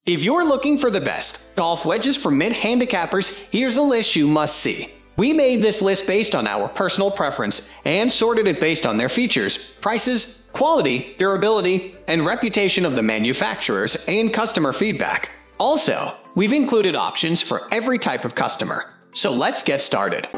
If you're looking for the best golf wedges for mid-handicappers, here's a list you must see. We made this list based on our personal preference and sorted it based on their features, prices, quality, durability, and reputation of the manufacturers and customer feedback. Also, we've included options for every type of customer. So let's get started.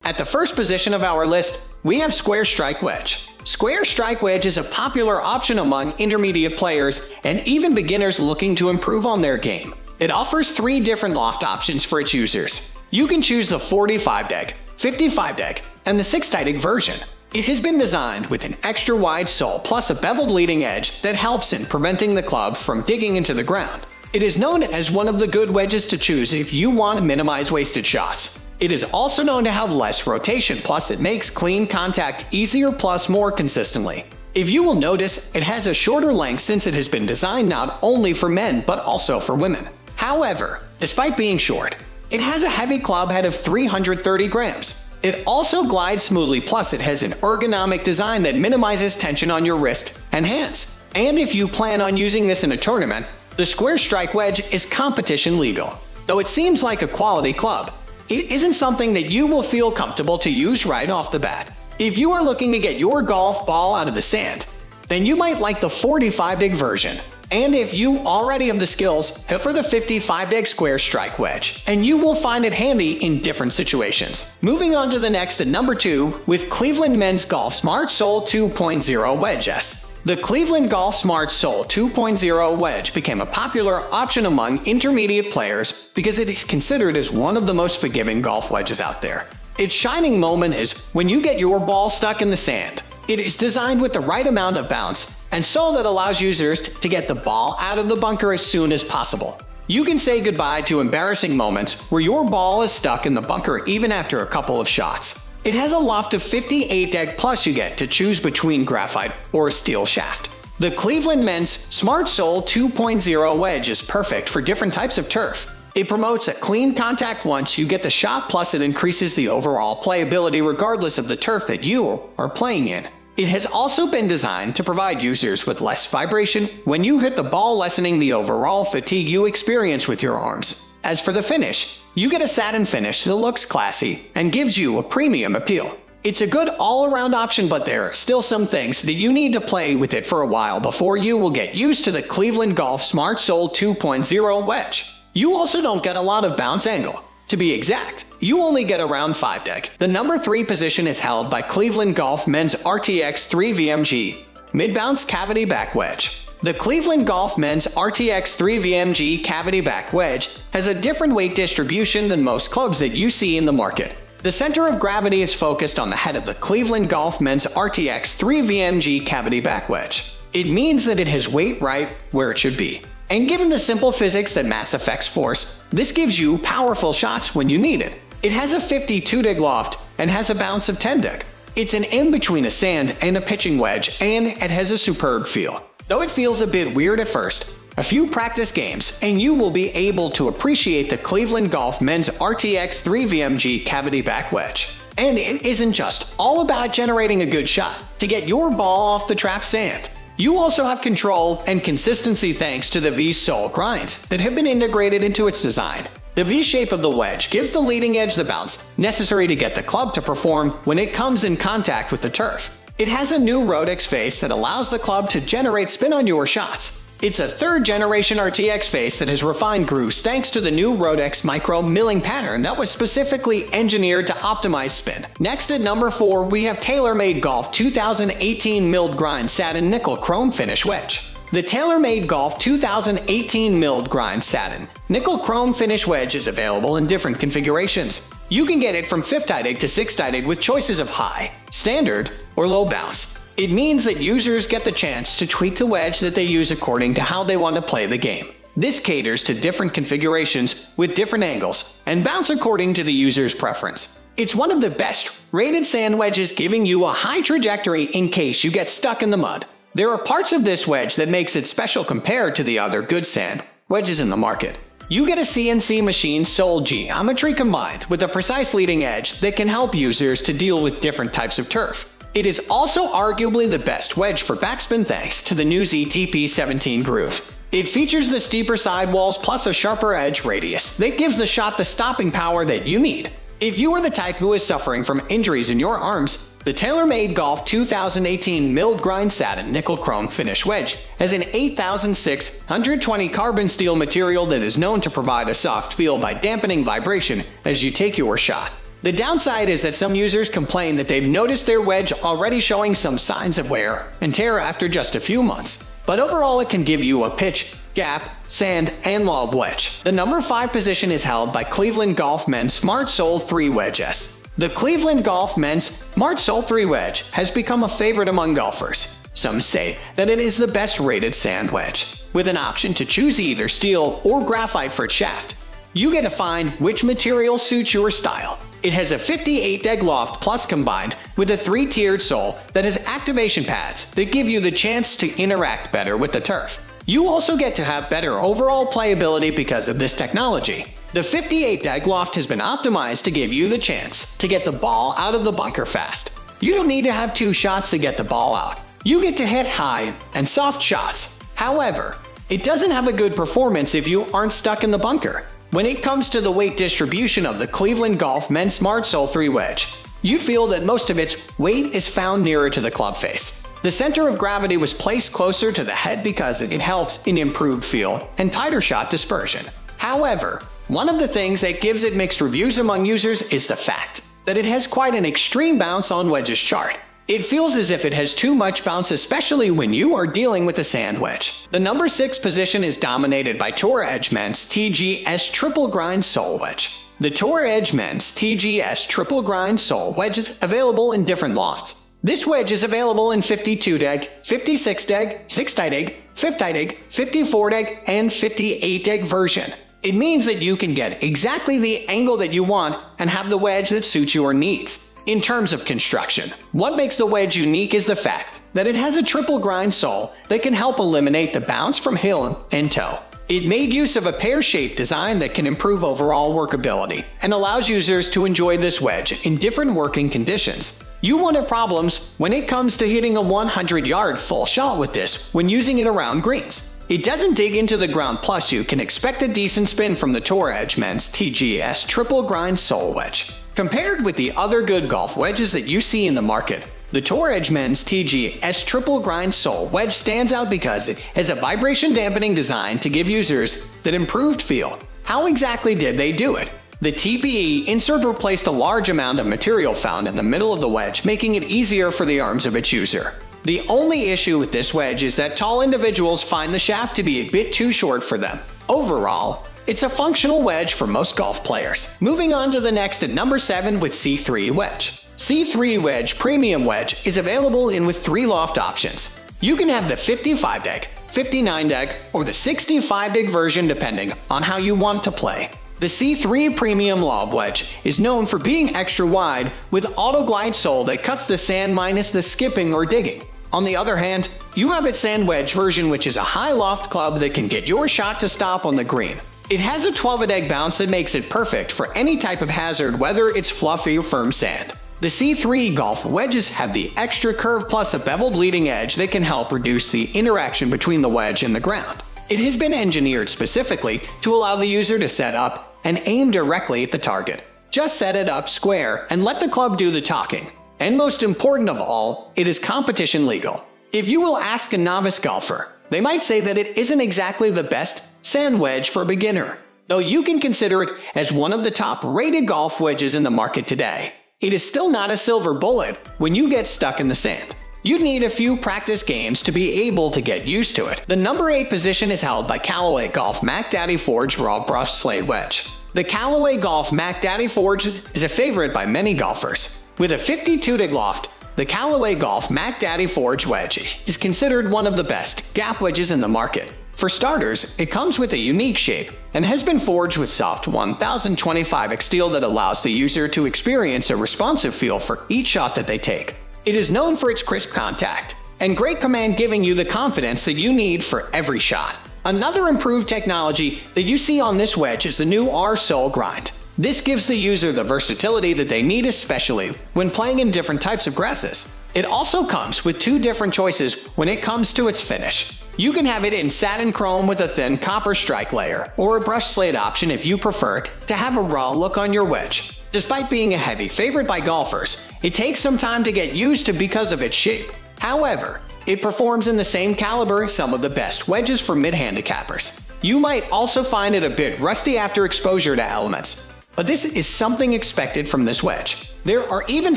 At the first position of our list, we have Square Strike Wedge. Square Strike Wedge is a popular option among intermediate players and even beginners looking to improve on their game. It offers 3 different loft options for its users. You can choose the 45 deg, 55 deg, and the 60 deg version. It has been designed with an extra wide sole plus a beveled leading edge that helps in preventing the club from digging into the ground. It is known as one of the good wedges to choose if you want to minimize wasted shots. It is also known to have less rotation, plus it makes clean contact easier plus more consistently. If you will notice, it has a shorter length since it has been designed not only for men but also for women. However, despite being short, it has a heavy club head of 330 grams. It also glides smoothly, plus it has an ergonomic design that minimizes tension on your wrist and hands. And if you plan on using this in a tournament, the Square Strike Wedge is competition legal. Though it seems like a quality club, it isn't something that you will feel comfortable to use right off the bat. If you are looking to get your golf ball out of the sand, then you might like the 45 deg version. And if you already have the skills, head for the 55 deg Square Strike Wedge, and you will find it handy in different situations. Moving on to the next at number 2 with Cleveland Men's Golf Smart Sole 2.0 Wedge S. The Cleveland Golf Smart Sole 2.0 Wedge became a popular option among intermediate players because it is considered as one of the most forgiving golf wedges out there. Its shining moment is when you get your ball stuck in the sand. It is designed with the right amount of bounce and sole that allows users to get the ball out of the bunker as soon as possible. You can say goodbye to embarrassing moments where your ball is stuck in the bunker even after a couple of shots. It has a loft of 58 deg, plus you get to choose between graphite or a steel shaft. The Cleveland Men's Smart Sole 2.0 Wedge is perfect for different types of turf. It promotes a clean contact once you get the shot, plus it increases the overall playability regardless of the turf that you are playing in. It has also been designed to provide users with less vibration when you hit the ball, lessening the overall fatigue you experience with your arms. As for the finish, you get a satin finish that looks classy and gives you a premium appeal. It's a good all-around option, but there are still some things that you need to play with it for a while before you will get used to the Cleveland Golf Smart Sole 2.0 Wedge. You also don't get a lot of bounce angle. To be exact, you only get around 5 deg. The number 3 position is held by Cleveland Golf Men's RTX 3 VMG Mid-Bounce Cavity Back Wedge. The Cleveland Golf Men's RTX 3 VMG Cavity Back Wedge has a different weight distribution than most clubs that you see in the market. The center of gravity is focused on the head of the Cleveland Golf Men's RTX 3 VMG Cavity Back Wedge. It means that it has weight right where it should be. And given the simple physics that mass affects force, this gives you powerful shots when you need it. It has a 52 deg loft and has a bounce of 10 deg. It's an in-between a sand and a pitching wedge, and it has a superb feel. Though it feels a bit weird at first, a few practice games and you will be able to appreciate the Cleveland Golf Men's RTX 3 VMG Cavity Back Wedge. And it isn't just all about generating a good shot to get your ball off the trapped sand. You also have control and consistency thanks to the V-sole grinds that have been integrated into its design. The V shape of the wedge gives the leading edge the bounce necessary to get the club to perform when it comes in contact with the turf. It has a new Rodex face that allows the club to generate spin on your shots. It's a 3rd generation RTX face that has refined grooves thanks to the new Rodex micro milling pattern that was specifically engineered to optimize spin. Next at number 4, we have TaylorMade Golf 2018 Milled Grind Satin Nickel Chrome Finish Wedge. The TaylorMade Golf 2018 Milled Grind Satin Nickel Chrome Finish Wedge is available in different configurations. You can get it from 50 deg to 60 deg with choices of high, standard, or low bounce. It means that users get the chance to tweak the wedge that they use according to how they want to play the game. This caters to different configurations with different angles and bounce according to the user's preference. It's one of the best rated sand wedges, giving you a high trajectory in case you get stuck in the mud. There are parts of this wedge that makes it special compared to the other good sand wedges in the market. You get a CNC machine sole geometry combined with a precise leading edge that can help users to deal with different types of turf. It is also arguably the best wedge for backspin thanks to the new ZTP17 groove. It features the steeper sidewalls plus a sharper edge radius that gives the shot the stopping power that you need. If you are the type who is suffering from injuries in your arms, the TaylorMade Golf 2018 milled grind satin nickel chrome finish wedge has an 8620 carbon steel material that is known to provide a soft feel by dampening vibration as you take your shot. The downside is that some users complain that they've noticed their wedge already showing some signs of wear and tear after just a few months. But overall, it can give you a pitch, gap, sand, and lob wedge. The number 5 position is held by Cleveland Golf Men's Smart Sole 3 Wedge S. The Cleveland Golf Men's Smart Sole 3 Wedge has become a favorite among golfers. Some say that it is the best rated sand wedge, with an option to choose either steel or graphite for its shaft. You get to find which material suits your style. It has a 58 deg loft plus combined with a 3-tiered sole that has activation pads that give you the chance to interact better with the turf. You also get to have better overall playability because of this technology. The 58 deg loft has been optimized to give you the chance to get the ball out of the bunker fast. You don't need to have 2 shots to get the ball out. You get to hit high and soft shots. However, it doesn't have a good performance if you aren't stuck in the bunker. When it comes to the weight distribution of the Cleveland Golf Men's Smart Sole 3 Wedge, you'd feel that most of its weight is found nearer to the club face. The center of gravity was placed closer to the head because it helps in improved feel and tighter shot dispersion. However, one of the things that gives it mixed reviews among users is the fact that it has quite an extreme bounce on wedges chart. It feels as if it has too much bounce, especially when you are dealing with a sand wedge. The number 6 position is dominated by Tour Edge Men's TGS Triple Grind Sole Wedge. The Tour Edge Men's TGS Triple Grind Sole Wedge is available in different lofts. This wedge is available in 52 deg, 56 deg, 60 deg, 50 deg, 54 deg, and 58 deg version. It means that you can get exactly the angle that you want and have the wedge that suits your needs. In terms of construction, what makes the wedge unique is the fact that it has a triple grind sole that can help eliminate the bounce from heel and toe. It made use of a pear-shaped design that can improve overall workability and allows users to enjoy this wedge in different working conditions. You won't have problems when it comes to hitting a 100-yard full shot with this when using it around greens. It doesn't dig into the ground, plus you can expect a decent spin from the Tour Edge Men's TGS Triple Grind Sole Wedge. Compared with the other good golf wedges that you see in the market, the Tour Edge Men's TGS Triple Grind Sole Wedge stands out because it has a vibration dampening design to give users that improved feel. How exactly did they do it? The TPE insert replaced a large amount of material found in the middle of the wedge, making it easier for the arms of its user. The only issue with this wedge is that tall individuals find the shaft to be a bit too short for them. Overall, it's a functional wedge for most golf players. Moving on to the next at number 7 with C3 Wedge. C3 Wedge Premium Wedge is available in with 3 loft options. You can have the 55 deg, 59 deg, or the 65 deg version depending on how you want to play. The C3 Premium Lob Wedge is known for being extra wide with auto glide sole that cuts the sand minus the skipping or digging. On the other hand, you have its sand wedge version, which is a high loft club that can get your shot to stop on the green. It has a 12-a-deg bounce that makes it perfect for any type of hazard, whether it's fluffy or firm sand. The C3 golf wedges have the extra curve plus a beveled leading edge that can help reduce the interaction between the wedge and the ground. It has been engineered specifically to allow the user to set up and aim directly at the target. Just set it up square and let the club do the talking. And most important of all, it is competition legal. If you will ask a novice golfer, they might say that it isn't exactly the best sand wedge for a beginner, though you can consider it as one of the top rated golf wedges in the market today. It is still not a silver bullet when you get stuck in the sand. You'd need a few practice games to be able to get used to it. The number 8 position is held by Callaway Golf Mac Daddy Forge Raw Brush Slate Wedge. The Callaway Golf Mac Daddy Forge is a favorite by many golfers. With a 52 deg loft, the Callaway Golf Mac Daddy Forge Wedge is considered one of the best gap wedges in the market. For starters, it comes with a unique shape and has been forged with soft 1025X steel that allows the user to experience a responsive feel for each shot that they take. It is known for its crisp contact and great command, giving you the confidence that you need for every shot. Another improved technology that you see on this wedge is the new R-Sole Grind. This gives the user the versatility that they need, especially when playing in different types of grasses. It also comes with two different choices when it comes to its finish. You can have it in satin chrome with a thin copper strike layer, or a brushed slate option if you prefer to have a raw look on your wedge. Despite being a heavy favorite by golfers, it takes some time to get used to because of its shape. However, it performs in the same caliber as some of the best wedges for mid-handicappers. You might also find it a bit rusty after exposure to elements, but this is something expected from this wedge. There are even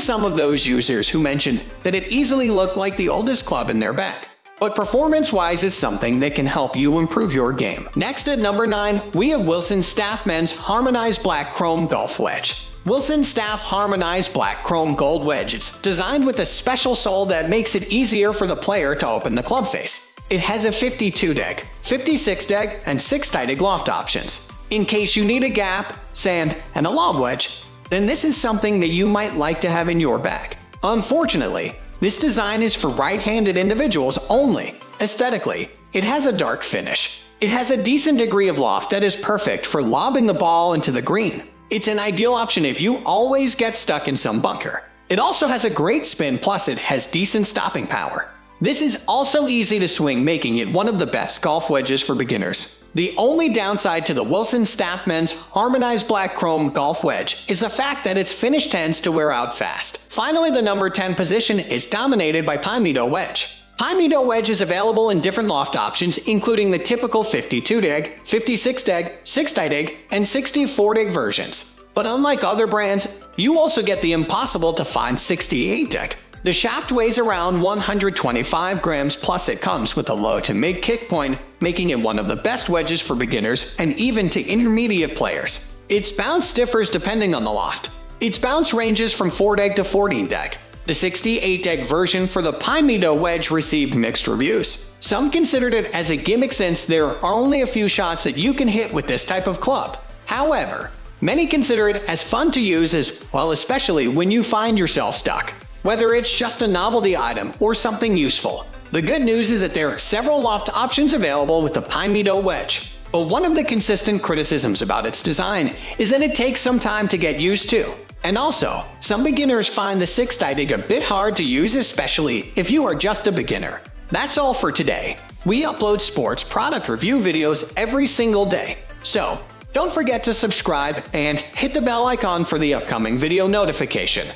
some of those users who mentioned that it easily looked like the oldest club in their bag. But performance-wise, it's something that can help you improve your game. Next at number 9, we have Wilson Staff Men's Harmonized Black Chrome Golf Wedge. Wilson Staff Harmonized Black Chrome Gold Wedge is designed with a special sole that makes it easier for the player to open the club face. It has a 52 deg, 56 deg, and 6 tight loft options. In case you need a gap, sand, and a lob wedge, then this is something that you might like to have in your bag. Unfortunately, this design is for right-handed individuals only. Aesthetically, it has a dark finish. It has a decent degree of loft that is perfect for lobbing the ball into the green. It's an ideal option if you always get stuck in some bunker. It also has a great spin, plus it has decent stopping power. This is also easy to swing, making it one of the best golf wedges for beginners. The only downside to the Wilson Staff Men's Harmonized Black Chrome Golf Wedge is the fact that its finish tends to wear out fast. Finally, the number 10 position is dominated by Palmetto Wedge. Palmetto Wedge is available in different loft options, including the typical 52 deg, 56 deg, 6 tight deg, and 64 deg versions. But unlike other brands, you also get the impossible to find 68 deg. The shaft weighs around 125 grams, plus it comes with a low to mid kick point, making it one of the best wedges for beginners and even to intermediate players. Its bounce differs depending on the loft. Its bounce ranges from 4 deg to 14 deg. The 68 deg version for the Palmetto Wedge received mixed reviews. Some considered it as a gimmick since there are only a few shots that you can hit with this type of club. However, many consider it as fun to use as well, especially when you find yourself stuck. Whether it's just a novelty item or something useful, the good news is that there are several loft options available with the Palmetto Wedge. But one of the consistent criticisms about its design is that it takes some time to get used to. And also, some beginners find the 6 tight deg a bit hard to use, especially if you are just a beginner. That's all for today. We upload sports product review videos every single day. So, don't forget to subscribe and hit the bell icon for the upcoming video notification.